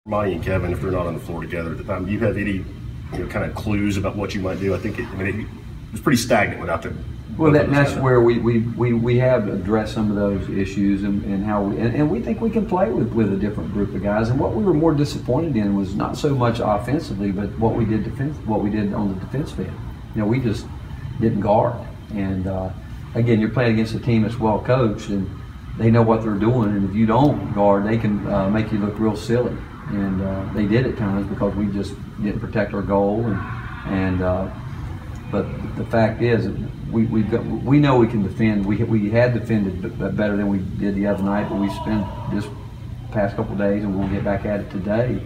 Monty and Kevin, if they're not on the floor together at the time, do you have any kind of clues about what you might do? I think it was pretty stagnant without them. Well, that's where we have addressed some of those issues and how we think we can play with a different group of guys. And what we were more disappointed in was not so much offensively, but what we did on the defense end. We just didn't guard. And again, you're playing against a team that's well coached and they know what they're doing. And if you don't guard, they can make you look real silly. And they did at times because we just didn't protect our goal. But the fact is, we know we can defend. We had defended better than we did the other night, but we spent this past couple of days, and we'll get back at it today,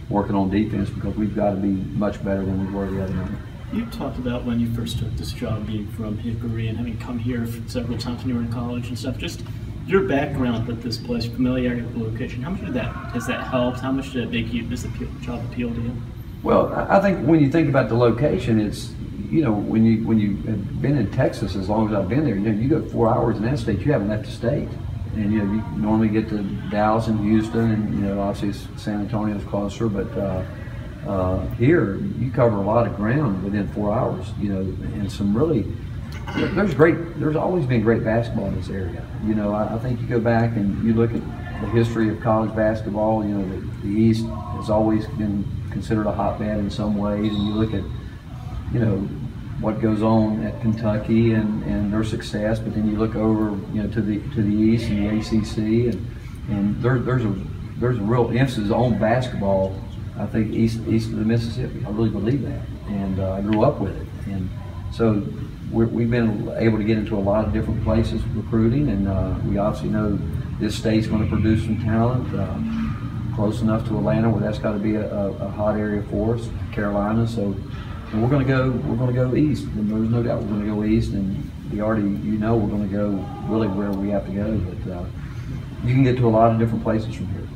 working on defense because we've got to be much better than we were the other night. You talked about when you first took this job, being from Hickory and having come here several times when you were in college and stuff. Just your background with this place, familiarity with the location. How much has that helped? How much did it make this job appeal to you? Well, I think when you think about the location, it's when you have been in Texas as long as I've been there, you go 4 hours in that state, you haven't left the state, and you normally get to Dallas and Houston, and obviously San Antonio's closer, but here you cover a lot of ground within 4 hours, and some really. There's always been great basketball in this area. I think you go back and you look at the history of college basketball, the East has always been considered a hotbed in some ways, and you look at, what goes on at Kentucky and their success, but then you look over, to the East and the ACC, and there's a real emphasis on basketball, I think, east of the Mississippi. I really believe that, and I grew up with it, and so we've been able to get into a lot of different places recruiting, and we obviously know this state's going to produce some talent, close enough to Atlanta where that's got to be a hot area for us, Carolina. So, and we're going to go east, and there's no doubt we're going to go east, and we already we're going to go really where we have to go. But you can get to a lot of different places from here.